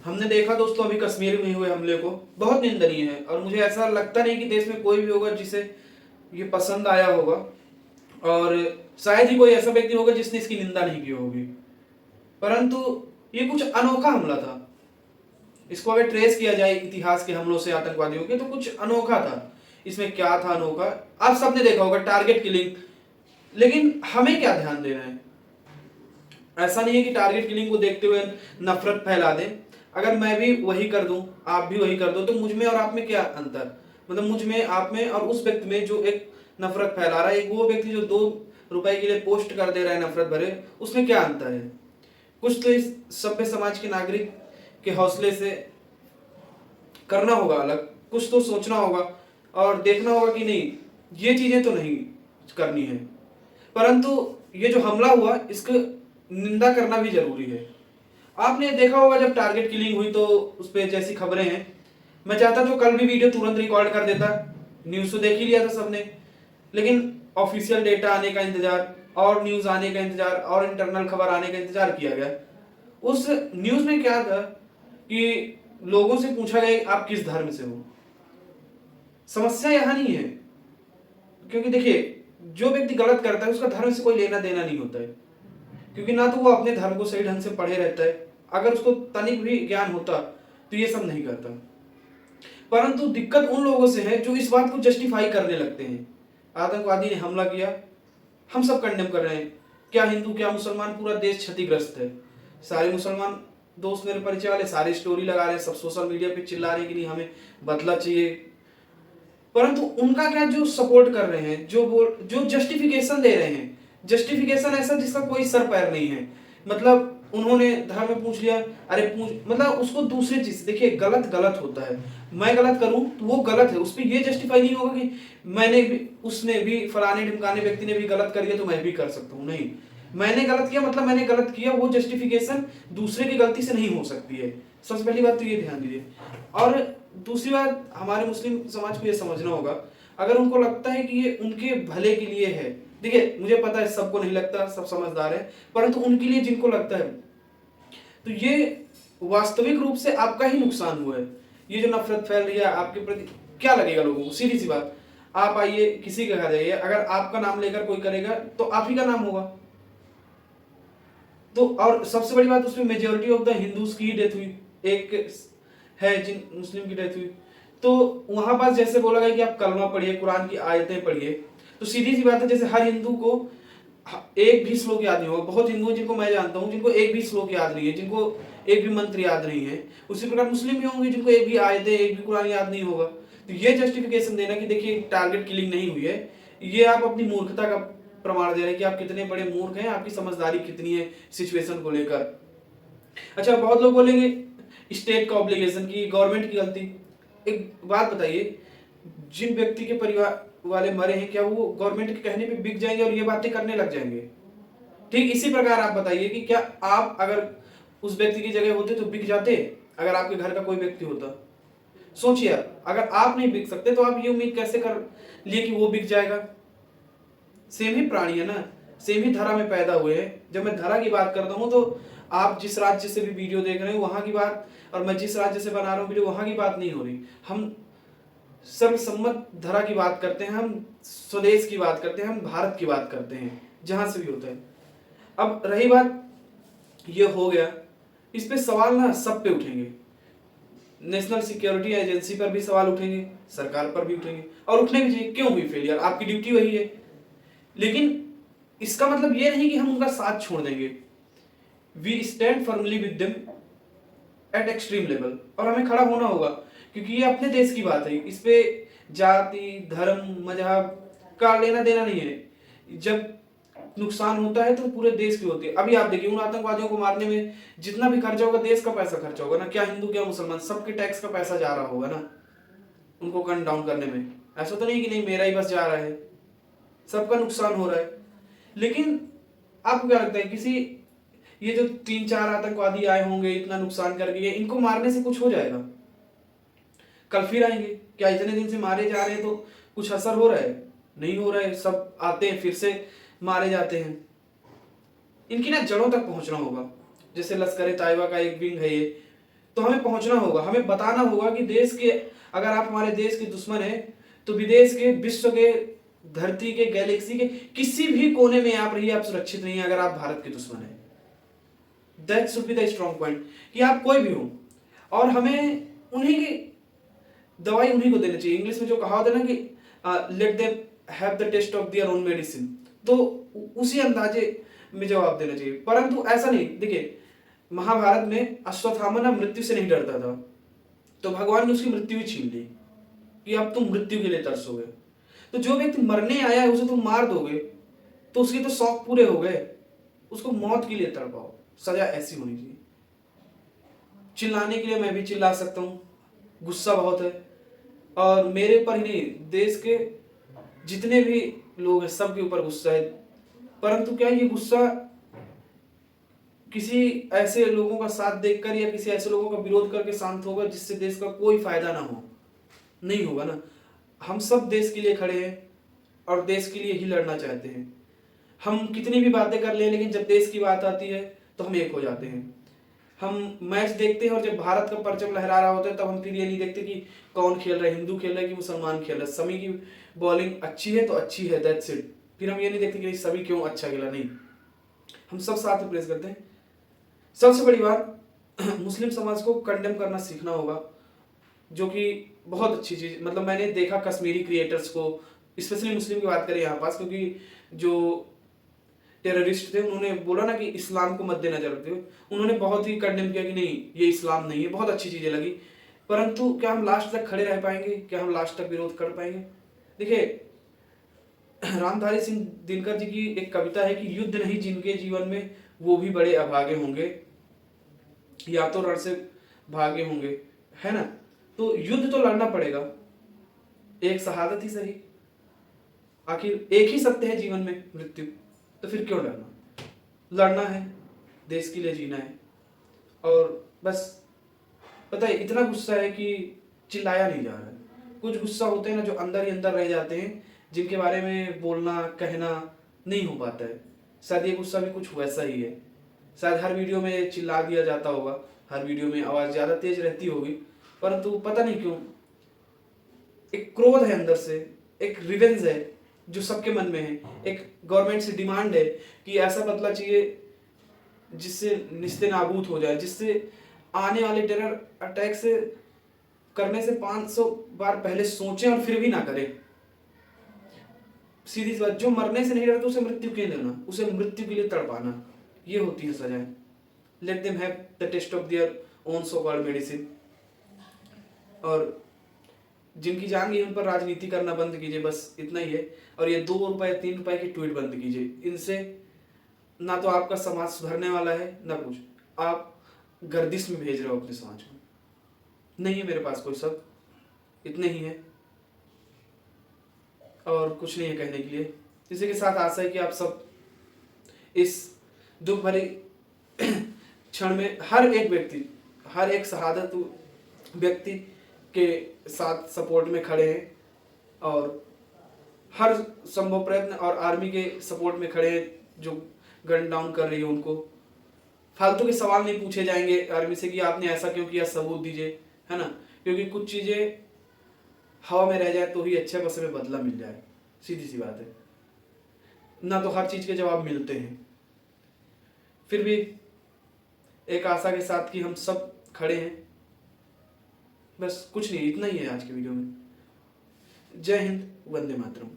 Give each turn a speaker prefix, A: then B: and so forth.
A: हमने देखा दोस्तों अभी कश्मीर में हुए हमले को, बहुत निंदनीय है और मुझे ऐसा लगता नहीं कि देश में कोई भी होगा जिसे ये पसंद आया होगा और शायद ही कोई ऐसा व्यक्ति होगा जिसने इसकी निंदा नहीं की होगी। परंतु ये कुछ अनोखा हमला था। इसको अगर ट्रेस किया जाए इतिहास के हमलों से आतंकवादियों के, तो कुछ अनोखा था। इसमें क्या था अनोखा? आप सबने देखा होगा, टारगेट किलिंग। लेकिन हमें क्या ध्यान देना है? ऐसा नहीं है कि टारगेट किलिंग को देखते हुए नफरत फैला दें। अगर मैं भी वही कर दूं, आप भी वही कर दो, तो मुझ में और आप में क्या अंतर? मतलब मुझ में, आप में और उस व्यक्ति में जो एक नफरत फैला रहा है, एक वो व्यक्ति जो 2 रुपए के लिए पोस्ट कर दे रहा है नफरत भरे, उसमें क्या अंतर है? कुछ तो इस सभ्य समाज के नागरिक के हौसले से करना होगा अलग, कुछ तो सोचना होगा और देखना होगा कि नहीं, ये चीजें तो नहीं करनी है। परंतु ये जो हमला हुआ, इसको निंदा करना भी जरूरी है। आपने देखा होगा जब टारगेट किलिंग हुई तो उस पर जैसी खबरें हैं, मैं चाहता तो कल भी वीडियो तुरंत रिकॉर्ड कर देता। न्यूज तो देख ही लिया था सबने, लेकिन ऑफिशियल डेटा आने का इंतजार और न्यूज आने का इंतजार और इंटरनल खबर आने का इंतजार किया गया। उस न्यूज में क्या था कि लोगों से पूछा गया आप किस धर्म से हो। समस्या यहां नहीं है, क्योंकि देखिए, जो व्यक्ति गलत करता है उसका धर्म से कोई लेना देना नहीं होता है, क्योंकि ना तो वो अपने धर्म को सही ढंग से पढ़े रहता है। अगर उसको तनिक भी ज्ञान होता तो ये सब नहीं करता। परंतु दिक्कत उन लोगों से है जो इस बात को जस्टिफाई करने लगते हैं। आतंकवादी ने हमला किया, हम सब कंडेम कर रहे हैं, क्या हिंदू क्या मुसलमान, पूरा देश क्षतिग्रस्त है। सारे मुसलमान दोस्त मेरे परिचय वाले सारे स्टोरी लगा रहे हैं, सब सोशल मीडिया पे चिल्ला रहे हैं कि नहीं हमें बदला चाहिए। परंतु उनका क्या, जो सपोर्ट कर रहे हैं, जो जस्टिफिकेशन दे रहे हैं, जस्टिफिकेशन ऐसा जिसका कोई सर पैर नहीं है। मतलब उन्होंने धर्म में पूछ लिया, अरे पूछ मतलब उसको दूसरी चीज, देखिए गलत गलत होता है। मैं गलत करूं तो वो गलत है, उस पर ये जस्टिफाई नहीं होगा कि मैंने भी, उसने भी, फलाने ढिमकाने व्यक्ति ने भी गलत कर दिया तो मैं भी कर सकता हूं। नहीं, मैंने गलत किया मतलब मैंने गलत किया, वो जस्टिफिकेशन दूसरे की गलती से नहीं हो सकती है। सबसे पहली बात तो ये ध्यान दीजिए। और दूसरी बात, हमारे मुस्लिम समाज को ये समझना होगा, अगर उनको लगता है कि ये उनके भले के लिए है, देखिए मुझे पता है सबको नहीं लगता, सब समझदार है, परंतु उनके लिए जिनको लगता है, तो ये वास्तविक रूप से आपका ही नुकसान हुआ है। ये जो नफरत फैल रही है आपके प्रति, क्या लगेगा लोगों को? सीधी सी बात, आप आइए किसी के घर जाइए, अगर आपका नाम लेकर कोई करेगा तो आप ही का नाम होगा। तो और सबसे बड़ी बात, उसमें मेजोरिटी ऑफ द हिंदूज की ही डेथ हुई, एक है जिन मुस्लिम की डेथ हुई। तो वहां पास जैसे बोला गया कि आप कलमा पढ़िए, कुरान की आयतें पढ़िए, तो सीधी सी बात है, जैसे हर हिंदू को एक भी श्लोक याद नहीं होगा। बहुत हिंदू हैं जिनको मैं जानता हूं जिनको एक भी श्लोक याद नहीं है, जिनको एक भी मंत्र याद नहीं है। उसी प्रकार मुस्लिम भी होंगे जिनको एक भी आयतें, एक भी कुरान याद नहीं होगा। तो ये जस्टिफिकेशन देना कि देखिए टारगेट किलिंग नहीं हुई है, ये आप अपनी मूर्खता का प्रमाण दे रहे हैं कि आप कितने बड़े मूर्ख हैं, आपकी समझदारी कितनी है सिचुएशन को लेकर। अच्छा, बहुत लोग बोलेंगे स्टेट का ऑब्लिगेशन की, गवर्नमेंट की गलती। एक बात बताइए, जिन व्यक्ति के परिवार वाले मरे हैं, क्या वो गवर्नमेंट के कहने पे बिक जाएंगे और ये बातें करने लग जाएंगे? ठीक इसी प्रकार आप बताइए कि क्या आप अगर उस व्यक्ति की जगह होते तो बिक जाते? अगर आपके घर का कोई व्यक्ति होता, सोचिए, अगर आप नहीं बिक सकते तो आप ये उम्मीद कैसे कर लिए कि वो बिक जाएगा? सेम ही प्राणी है ना, सेम ही धरा में पैदा हुए हैं। जब मैं धरा की बात करता हूं तो आप जिस राज्य से भी वीडियो देख रहे हो वहां की बात, और मैं जिस राज्य से बना रहा हूं वीडियो वहां की बात नहीं हो रही। हम सर्वसम्मत धरा की बात करते हैं, हम स्वदेश की बात करते हैं, हम भारत की बात करते हैं, जहां से भी होता है। अब रही बात, ये हो गया, इस पे सवाल ना सब पे उठेंगे। नेशनल सिक्योरिटी एजेंसी पर भी सवाल उठेंगे, सरकार पर भी उठेंगे, और उठने भी चाहिए। क्यों हुई फेलियर? आपकी ड्यूटी वही है। लेकिन इसका मतलब ये नहीं कि हम उनका साथ छोड़ देंगे। We stand firmly with them at extreme level, और हमें खड़ा होना होगा, क्योंकि ये अपने देश की बात है। इस पे जाति, धर्म, मजहब का लेना देना नहीं है। जब नुकसान होता है तो पूरे देश की होती है। अभी आप देखिए, उन आतंकवादियों को मारने में जितना भी खर्चा होगा, देश का पैसा खर्चा होगा ना, क्या हिंदू क्या मुसलमान, सबके टैक्स का पैसा जा रहा होगा ना उनको गन डाउन करने में। ऐसा तो नहीं कि नहीं मेरा ही बस जा रहा है, सबका नुकसान हो रहा है। लेकिन आपको क्या लगता है, किसी, ये जो 3-4 आतंकवादी आए होंगे इतना नुकसान कर गए, इनको मारने से कुछ हो जाएगा? कल फिर आएंगे? क्या इतने दिन से मारे जा रहे हैं तो कुछ असर हो रहा है? नहीं हो रहा है, सब आते हैं फिर से मारे जाते हैं। इनकी ना जड़ों तक पहुंचना होगा। जैसे लश्कर ए तैयबा का एक विंग है ये, तो हमें पहुंचना होगा, हमें बताना होगा कि देश के, अगर आप हमारे देश के दुश्मन हैं तो विदेश के, विश्व के, धरती के, गैलेक्सी के किसी भी कोने में आप रहिए, आप सुरक्षित नहीं है अगर आप भारत के दुश्मन हैं। That should be the strong point, कि आप कोई भी हो, और हमें उन्हीं की दवाई उन्हीं को देनी चाहिए। इंग्लिश में जो कहावत है ना कि let them have the taste of their own medicine, तो उसी अंदाजे में जवाब देना चाहिए। परंतु ऐसा नहीं, देखिए महाभारत में अश्वत्थामा ना मृत्यु से नहीं डरता था, तो भगवान ने उसकी मृत्यु ही छीन ली कि अब तुम मृत्यु के लिए तरसोगे। तो जो व्यक्ति मरने आया है उसे तुम मार दोगे तो उसके तो शौक पूरे हो गए, उसको मौत के लिए तड़पाओ। सजा ऐसी होनी चाहिए। चिल्लाने के लिए मैं भी चिल्ला सकता हूँ, गुस्सा बहुत है, और मेरे ऊपर ही नहीं, देश के जितने भी लोग हैं सबके ऊपर गुस्सा है। परंतु क्या ये गुस्सा किसी ऐसे लोगों का साथ देखकर या किसी ऐसे लोगों का विरोध करके शांत होगा जिससे देश का कोई फायदा ना हो? नहीं होगा ना। हम सब देश के लिए खड़े हैं और देश के लिए ही लड़ना चाहते हैं। हम कितनी भी बातें कर ले, लेकिन जब देश की बात आती है तो हम एक हो जाते हैं। हम मैच देखते हैं और जब भारत का परचम लहरा रहा होता है तब हम फिर ये नहीं देखते कि कौन खेल रहा है, हिंदू खेल रहा है कि मुसलमान खेल रहा है। सभी की बॉलिंग अच्छी है तो अच्छी है, दैट्स इट। फिर हम ये नहीं देखते कि सभी क्यों अच्छा खेला, नहीं, हम सब साथ में प्रेस करते हैं। सबसे बड़ी बात, मुस्लिम समाज को कंडेम करना सीखना होगा, जो कि बहुत अच्छी चीज। मतलब मैंने देखा कश्मीरी क्रिएटर्स को, स्पेशली मुस्लिम की बात करें यहाँ पास, क्योंकि जो टेररिस्ट थे उन्होंने बोला ना कि इस्लाम को मद्देनजर रखते हुए उन्होंने बहुत ही कंडेम किया कि नहीं ये इस्लाम नहीं है। बहुत अच्छी चीजें लगी। परंतु क्या हम लास्ट तक खड़े रह पाएंगे? क्या हम लास्ट तक विरोध कर पाएंगे? देखिए रामधारी सिंह दिनकर जी की एक कविता है कि युद्ध नहीं जिनके जीवन में वो भी बड़े अभागे होंगे, या तो रण से भागे होंगे, है ना। तो युद्ध तो लड़ना पड़ेगा, एक शहादत ही सही। आखिर एक ही सत्य है जीवन में, मृत्यु। तो फिर क्यों डरना? लड़ना है, देश के लिए जीना है। और बस पता है इतना गुस्सा है कि चिल्लाया नहीं जा रहा है। कुछ गुस्सा होते हैं ना जो अंदर ही अंदर रह जाते हैं, जिनके बारे में बोलना कहना नहीं हो पाता है। शायद ये गुस्सा भी कुछ वैसा ही है। शायद हर वीडियो में चिल्ला दिया जाता होगा, हर वीडियो में आवाज ज्यादा तेज रहती होगी, परंतु पता नहीं क्यों एक क्रोध है अंदर से, एक रिवेंज है जो सबके मन में है। एक गवर्नमेंट से डिमांड है कि ऐसा बदला चाहिए जिससे निस्ते नाबूद हो जाए, जिससे आने वाले टेरर अटैक से करने से 500 बार पहले सोचें और फिर भी ना करें। सीधी सी बात, जो मरने से नहीं डरता उसे मृत्यु क्यों देना, उसे मृत्यु के लिए तड़पाना, ये होती है सजाएं। Let them have the taste of their own so called medicine. और जिनकी जान गई उन पर राजनीति करना बंद कीजिए, बस इतना ही है। और ये 2 रुपए 3 रुपए के ट्वीट बंद कीजिए। इनसे ना तो आपका समाज सुधरने वाला है ना कुछ, आप गर्दिश में भेज रहे हो अपने समाज को। नहीं है मेरे पास कोई सब, इतने ही है और कुछ नहीं है कहने के लिए। इसी के साथ आशा है कि आप सब इस दुख भरे क्षण में हर एक व्यक्ति, हर एक शहादत व्यक्ति के साथ सपोर्ट में खड़े हैं और हर संभव प्रयत्न, और आर्मी के सपोर्ट में खड़े हैं जो गन डाउन कर रही है उनको। फालतू के सवाल नहीं पूछे जाएंगे आर्मी से कि आपने ऐसा क्यों किया, सबूत दीजिए, है ना। क्योंकि कुछ चीजें हवा में रह जाए तो ही अच्छे बस में बदला मिल जाए, सीधी सी बात है ना। तो हर चीज के जवाब मिलते हैं। फिर भी एक आशा के साथ कि हम सब खड़े हैं, बस कुछ नहीं, इतना ही है आज के वीडियो में। जय हिंद, वंदे मातरम।